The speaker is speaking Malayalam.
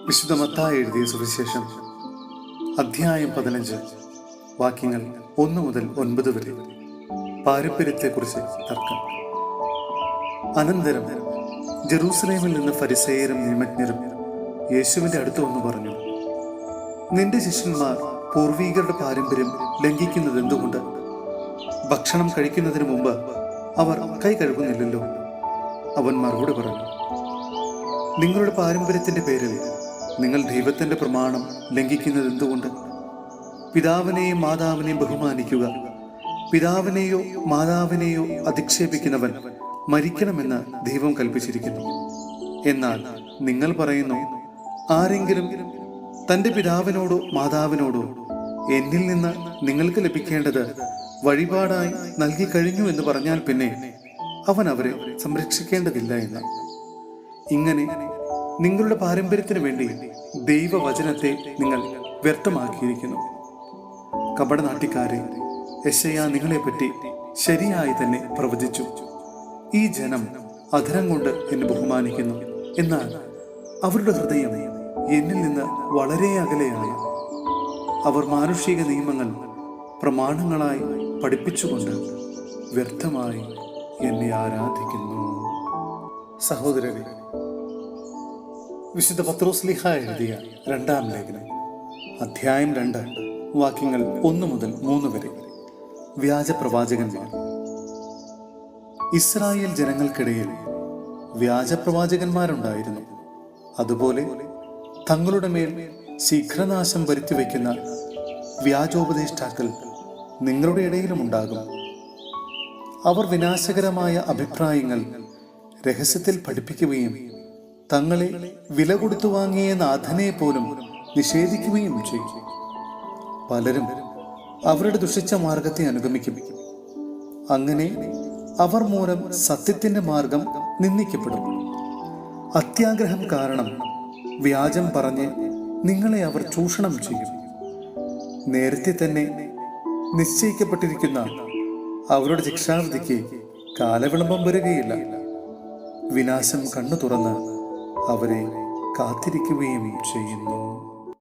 വിശുദ്ധ മത്തായി എഴുതിയ സുവിശേഷം അധ്യായം 15 വാക്യങ്ങൾ 1 മുതൽ 9 വരെ. പാരമ്പര്യത്തെക്കുറിച്ച് തർക്കം. അനന്തരം ജെറൂസലേമിൽ നിന്ന് ഫരിസേയരും നിയമജ്ഞരും യേശുവിൻ്റെ അടുത്ത് വന്നു പറഞ്ഞു, നിന്റെ ശിഷ്യന്മാർ പൂർവീകരുടെ പാരമ്പര്യം ലംഘിക്കുന്നത് എന്തുകൊണ്ട്? ഭക്ഷണം കഴിക്കുന്നതിന് മുമ്പ് അവർ കൈ കഴുകുന്നില്ലല്ലോ. അവൻ മറുപടി പറഞ്ഞു, നിങ്ങളുടെ പാരമ്പര്യത്തിൻ്റെ പേരിൽ നിങ്ങൾ ദൈവത്തിൻ്റെ പ്രമാണം ലംഘിക്കുന്നത് എന്തുകൊണ്ട്? പിതാവിനെയും മാതാവിനെയും ബഹുമാനിക്കുക, പിതാവിനെയോ മാതാവിനെയോ അധിക്ഷേപിക്കുന്നവൻ മരിക്കണമെന്ന് ദൈവം കൽപ്പിച്ചിരിക്കുന്നു. എന്നാൽ നിങ്ങൾ പറയുന്നു, ആരെങ്കിലും തൻ്റെ പിതാവിനോടോ മാതാവിനോടോ എന്നിൽ നിന്ന് നിങ്ങൾക്ക് ലഭിക്കേണ്ടത് വഴിപാടായി നൽകി കഴിഞ്ഞു എന്ന് പറഞ്ഞാൽ പിന്നെ അവൻ അവരെ സംരക്ഷിക്കേണ്ടതില്ല എന്ന്. ഇങ്ങനെ നിങ്ങളുടെ പാരമ്പര്യത്തിന് വേണ്ടി ദൈവവചനത്തെ നിങ്ങൾ വ്യർത്ഥമാക്കിയിരിക്കുന്നു. കപടനാട്ടിക്കാരെ, യെശയ്യാ നിങ്ങളെപ്പറ്റി ശരിയായി തന്നെ പ്രവചിച്ചു. ഈ ജനം അധരം കൊണ്ട് എന്നെ ബഹുമാനിക്കുന്നു, എന്നാൽ അവരുടെ ഹൃദയം എന്നിൽ നിന്ന് വളരെ അകലെയാണ്. അവർ മാനുഷിക നിയമങ്ങൾ പ്രമാണങ്ങളായി പഠിപ്പിച്ചുകൊണ്ട് വ്യർത്ഥമായി എന്നെ ആരാധിക്കുന്നു. സഹോദരരെ, വിശുദ്ധ പത്രോസ്ലീഹ എഴുതിയ 2-ാം ലേഖനം അധ്യായം 2 വാക്യങ്ങൾ 1 മുതൽ 3 വരെ. വ്യാജപ്രവാചകന്മാർ. ഇസ്രായേൽ ജനങ്ങൾക്കിടയിൽ വ്യാജപ്രവാചകന്മാരുണ്ടായിരുന്നു. അതുപോലെ തങ്ങളുടെ മേൽ ശീഘ്രനാശം വരുത്തിവെക്കുന്ന വ്യാജോപദേഷ്ടാക്കൾ നിങ്ങളുടെ ഇടയിലും ഉണ്ടാകും. അവർ വിനാശകരമായ അഭിപ്രായങ്ങൾ രഹസ്യത്തിൽ പഠിപ്പിക്കുകയും തങ്ങളെ വില കൊടുത്തു വാങ്ങിയ നാഥനെ പോലും നിഷേധിക്കുകയും ചെയ്യും. പലരും അവരുടെ ദുഷിച്ച മാർഗത്തെ അനുഗമിക്കും. അങ്ങനെ അവർ മൂലം സത്യത്തിന്റെ മാർഗം നിന്ദിക്കപ്പെടും. അത്യാഗ്രഹം കാരണം വ്യാജം പറഞ്ഞ് നിങ്ങളെ അവർ ചൂഷണം ചെയ്യും. നേരത്തെ തന്നെ നിശ്ചയിക്കപ്പെട്ടിരിക്കുന്ന അവരുടെ ശിക്ഷാവിധിക്ക് കാലവിളംബം വരികയില്ല. വിനാശം കണ്ണു തുറന്ന് അവരെ കാത്തിരിക്കുകയും ചെയ്യുന്നു.